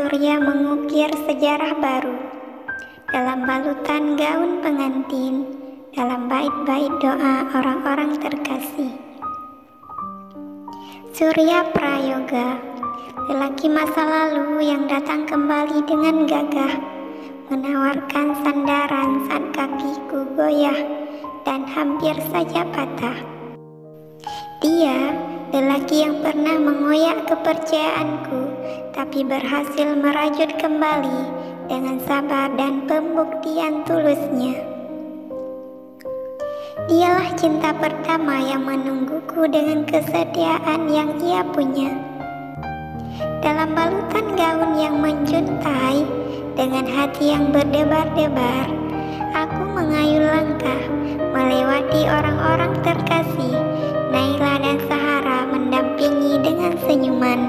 Surya mengukir sejarah baru dalam balutan gaun pengantin, dalam bait-bait doa orang-orang terkasih. Surya Prayoga, lelaki masa lalu yang datang kembali dengan gagah, menawarkan sandaran saat kakiku goyah dan hampir saja patah. Dia, lelaki yang pernah mengoyak kepercayaanku, tapi berhasil merajut kembali dengan sabar dan pembuktian tulusnya. Dialah cinta pertama yang menungguku dengan kesetiaan yang ia punya. Dalam balutan gaun yang menjuntai, dengan hati yang berdebar-debar, aku mengayuh langkah melewati orang-orang terkasih. Naila dan Sahara mendampingi dengan senyuman.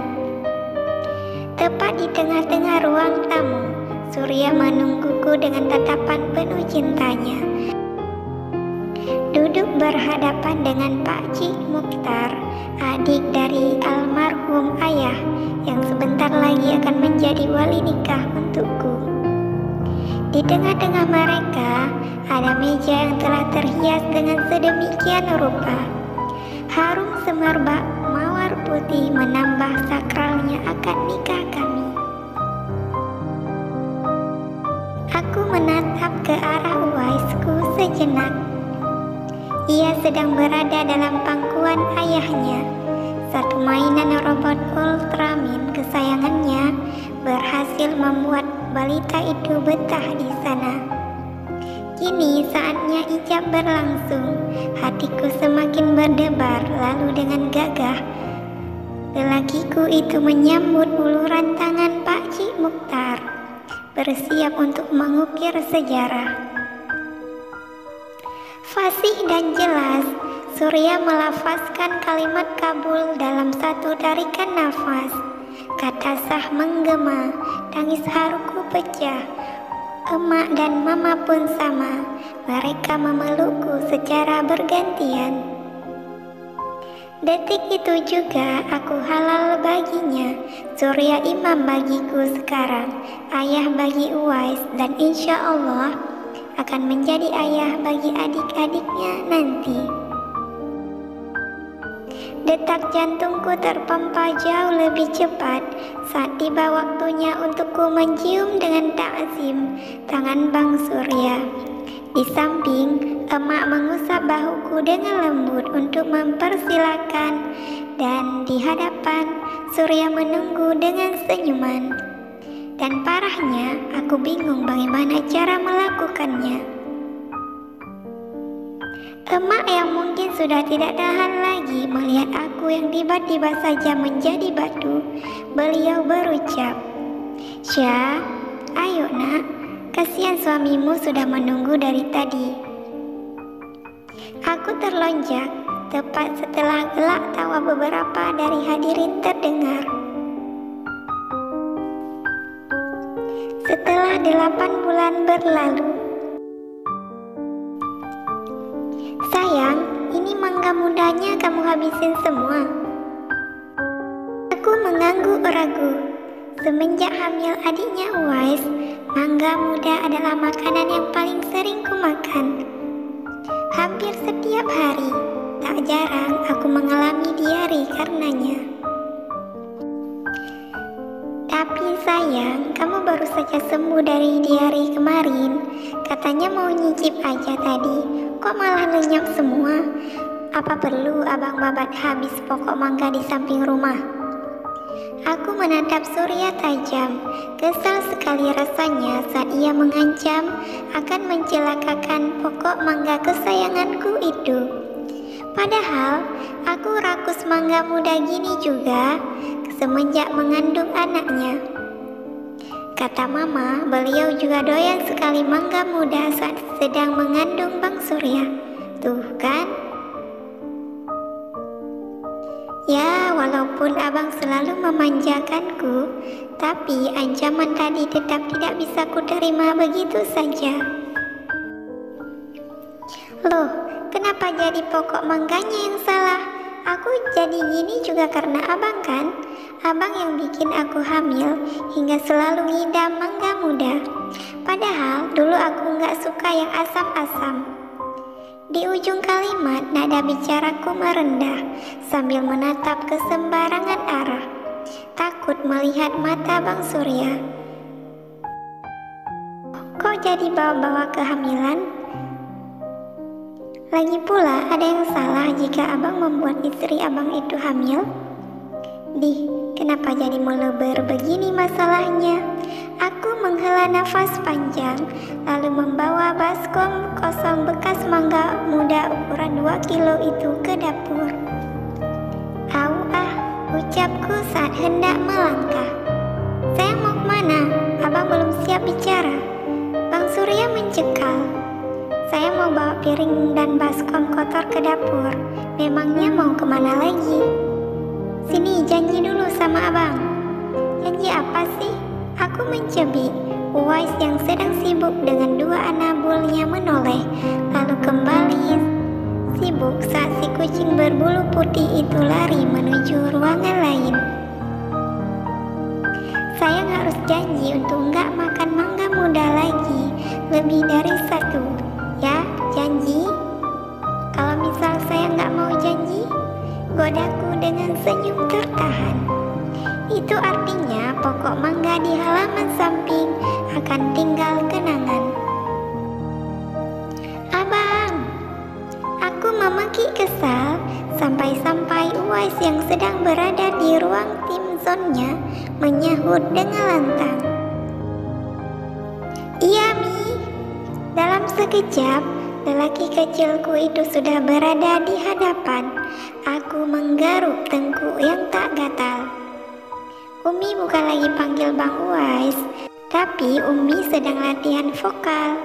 Tepat di tengah-tengah ruang tamu, Surya menungguku dengan tatapan penuh cintanya. Duduk berhadapan dengan Pak Cik Mukhtar, adik dari almarhum ayah yang sebentar lagi akan menjadi wali nikah untukku. Di tengah-tengah mereka ada meja yang telah terhias dengan sedemikian rupa. Harum semerbak mawar putih menambah sakralnya akad nikah kami. Aku menatap ke arah Uwaisku sejenak. Ia sedang berada dalam pangkuan ayahnya. Satu mainan robot Ultraman kesayangannya berhasil membuat balita itu betah di sana. Kini saatnya ijab berlangsung. Hatiku semakin berdebar, lalu dengan gagah lelakiku itu menyambut uluran tangan Pak Cik Mukhtar, bersiap untuk mengukir sejarah. Fasih dan jelas, Surya melafazkan kalimat kabul dalam satu tarikan nafas. Kata sah menggema, tangis haruku pecah. Emak dan mama pun sama, mereka memelukku secara bergantian. Detik itu juga aku halal baginya. Surya imam bagiku sekarang, ayah bagi Uwais, dan insya Allah akan menjadi ayah bagi adik-adiknya nanti. Detak jantungku terpompa jauh lebih cepat saat tiba waktunya untukku mencium dengan takzim tangan Bang Surya. Di samping, emak mengusap bahuku dengan lembut untuk mempersilakan, dan di hadapan Surya menunggu dengan senyuman. Dan parahnya, aku bingung bagaimana cara melakukannya. Emak yang mungkin sudah tidak tahan lagi melihat aku yang tiba-tiba saja menjadi batu, beliau berucap, "Syah, ayo nak, kasihan suamimu sudah menunggu dari tadi." Aku terlonjak, tepat setelah gelak tawa beberapa dari hadirin terdengar. Setelah 8 bulan berlalu. "Sayang, ini mangga mudanya kamu habisin semua." Aku mengangguk ragu. Semenjak hamil adiknya Uwais, mangga muda adalah makanan yang paling sering kumakan. Hampir setiap hari, tak jarang aku mengalami diare karenanya. "Tapi sayang, kamu baru saja sembuh dari diare kemarin. Katanya mau nyicip aja tadi, kok malah lenyap semua? Apa perlu abang babat habis pokok mangga di samping rumah?" Aku menatap Surya tajam. Kesal sekali rasanya saat ia mengancam akan mencelakakan pokok mangga kesayanganku itu. Padahal aku rakus mangga muda gini juga semenjak mengandung anaknya. Kata mama, beliau juga doyan sekali mangga muda saat sedang mengandung Bang Surya. Tuh kan? Ya, walaupun abang selalu memanjakanku, tapi ancaman tadi tetap tidak bisa kuterima begitu saja. "Loh, kenapa jadi pokok mangganya yang salah? aku jadi gini juga karena abang kan? Abang yang bikin aku hamil hingga selalu ngidam mangga muda. Padahal dulu aku nggak suka yang asam-asam. Di ujung kalimat nada bicaraku merendah sambil menatap ke sembarangan arah. Takut melihat mata Bang Surya. Kok jadi bawa-bawa kehamilan? Lagi pula ada yang salah jika abang membuat istri abang itu hamil? Kenapa jadi melebar begini masalahnya? Aku menghela nafas panjang, lalu membawa baskom kosong bekas mangga muda ukuran 2 kilo itu ke dapur. Au ucapku saat hendak melangkah. Saya mau kemana? Abang belum siap bicara. Bang Surya mencekal. Saya mau bawa piring dan baskom kotor ke dapur. Memangnya mau kemana lagi? Sini, janji dulu sama abang. Janji apa sih? Aku mencebik. Uwais yang sedang sibuk dengan 2 anak buahnya menoleh, lalu kembali sibuk saat si kucing berbulu putih itu lari menuju ruangan lain. Saya harus janji untuk nggak makan mangga muda lagi lebih dari 1. Ya, janji. Kalau misal saya nggak mau janji, godaku dengan senyum tertahan. Itu artinya pokok mangga di halaman samping akan tinggal kenangan. Abang, aku memaki kesal sampai-sampai Uwais yang sedang berada di ruang tim zonnya menyahut dengan lantang. Iya Mi. Dalam sekejap, lelaki kecilku itu sudah berada di hadapan. Aku menggaruk tengkuk yang tak gatal. Umi bukan lagi panggil Bang Uwais, tapi Umi sedang latihan vokal,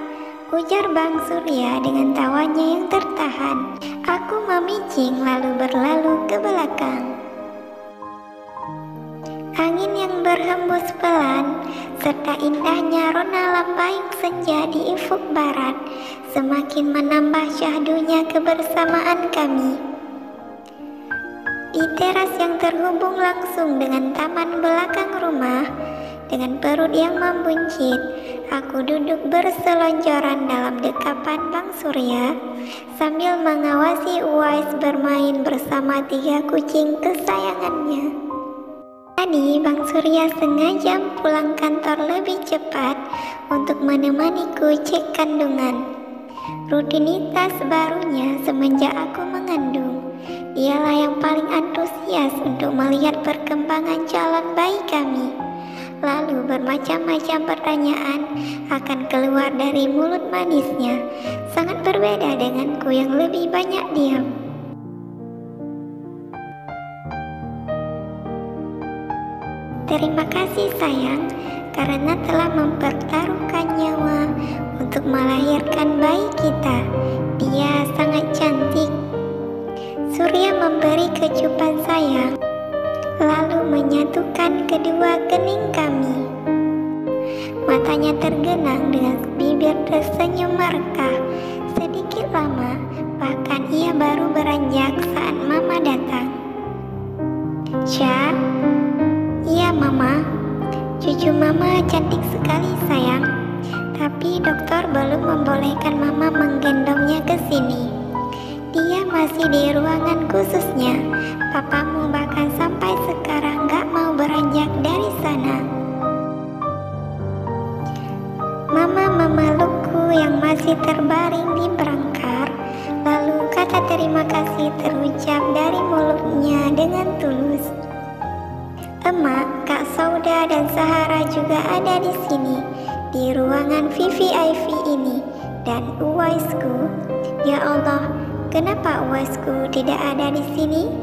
ujar Bang Surya dengan tawanya yang tertahan. Aku memicing lalu berlalu ke belakang. Angin yang berhembus pelan serta indahnya rona lambayung senja di ufuk barat semakin menambah syahdunya kebersamaan kami. Di teras yang terhubung langsung dengan taman belakang rumah, dengan perut yang membuncit, aku duduk berselonjoran dalam dekapan Bang Surya sambil mengawasi Uwais bermain bersama 3 kucing kesayangannya. Tadi Bang Surya sengaja pulang kantor lebih cepat untuk menemaniku cek kandungan. Rutinitas barunya semenjak aku mengandung. Dialah yang paling antusias untuk melihat perkembangan calon bayi kami. Lalu bermacam-macam pertanyaan akan keluar dari mulut manisnya. Sangat berbeda denganku yang lebih banyak diam. Terima kasih sayang, karena telah mempertaruhkan nyawa untuk melahirkan bayi kita. Dia sangat cantik. Surya memberi kecupan sayang, lalu menyatukan kedua kening kami. Matanya tergenang dengan bibir tersenyum merekah. Sedikit lama, bahkan ia baru beranjak saat Mama datang. Sya, iya Mama, cucu Mama cantik sekali sayang. Tapi dokter belum membolehkan Mama menggendongnya ke sini. Dia masih di ruangan khususnya. Papamu bahkan sampai sekarang gak mau beranjak dari sana. Mama memelukku yang masih terbaring di berangkar, lalu kata terima kasih terucap dari mulutnya dengan tulus. Emak, Kak Sauda dan Sahara juga ada di sini, di ruangan VVIP ini, dan Uwaisku. Ya Allah, kenapa Uwaisku tidak ada di sini?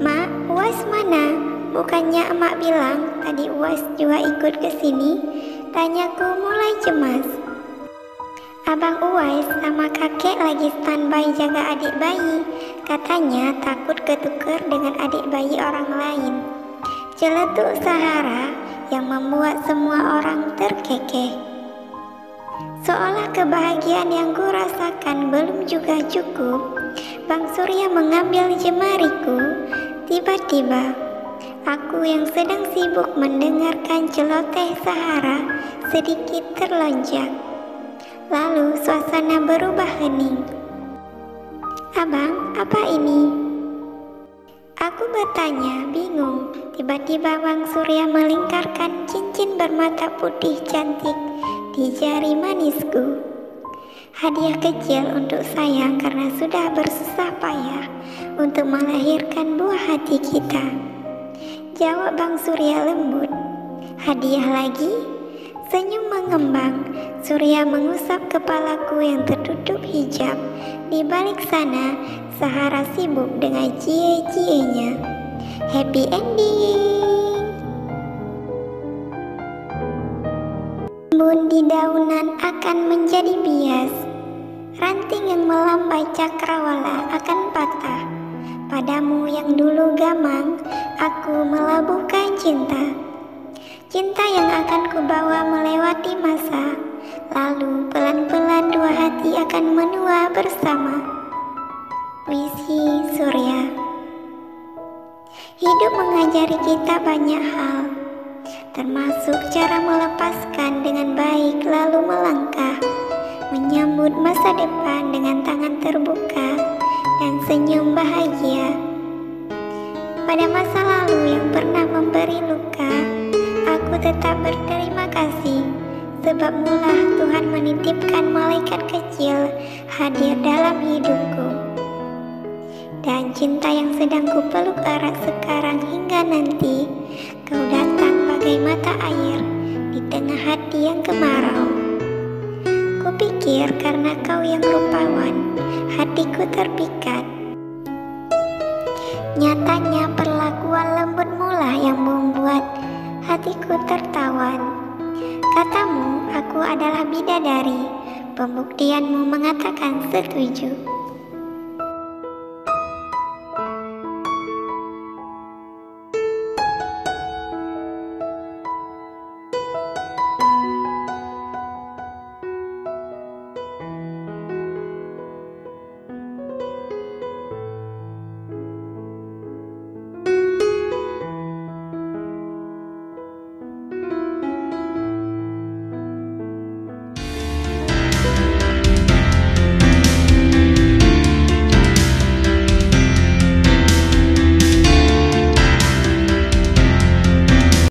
Mak, Uwais mana? Bukannya emak bilang tadi Uwais juga ikut ke sini? Tanyaku mulai cemas. Abang Uwais sama kakek lagi standby jaga adik bayi. Katanya takut ketuker dengan adik bayi orang lain. Celetuk Sahara yang membuat semua orang terkekeh. Seolah kebahagiaan yang kurasakan belum juga cukup, Bang Surya mengambil jemariku. Tiba-tiba, aku yang sedang sibuk mendengarkan celoteh Sahara sedikit terlonjak. Lalu suasana berubah hening. "Abang, apa ini?" Aku bertanya, bingung. Tiba-tiba Bang Surya melingkarkan cincin bermata putih cantik di jari manisku. Hadiah kecil untuk sayang karena sudah bersusah payah untuk melahirkan buah hati kita. Jawab Bang Surya lembut. "Hadiah lagi?" Senyum mengembang. Surya mengusap kepalaku yang tertutup hijab. Di balik sana, Sahara sibuk dengan cie-cienya. Happy ending. Embun di daunan akan menjadi bias. Ranting yang melambai cakrawala akan patah. Padamu yang dulu gamang, aku melabuhkan cinta. Cinta yang akan kubawa melewati masa. Lalu pelan-pelan dua hati akan menua bersama. Puisi Surya. Hidup mengajari kita banyak hal, termasuk cara melepaskan dengan baik lalu melangkah, menyambut masa depan dengan tangan terbuka dan senyum bahagia. Pada masa lalu yang pernah memberi luka, aku tetap berterima kasih, sebab mula Tuhan menitipkan malaikat kecil hadir dalam hidupku. Dan cinta yang sedang kupeluk erat sekarang hingga nanti, kau datang bagai mata air di tengah hati yang kemarau. Kupikir karena kau yang rupawan, hatiku terpikat. Nyatanya perlakuan lembut mula yang membuat hatiku tertawan. Katamu, aku adalah bidadari. Pembuktianmu mengatakan setuju.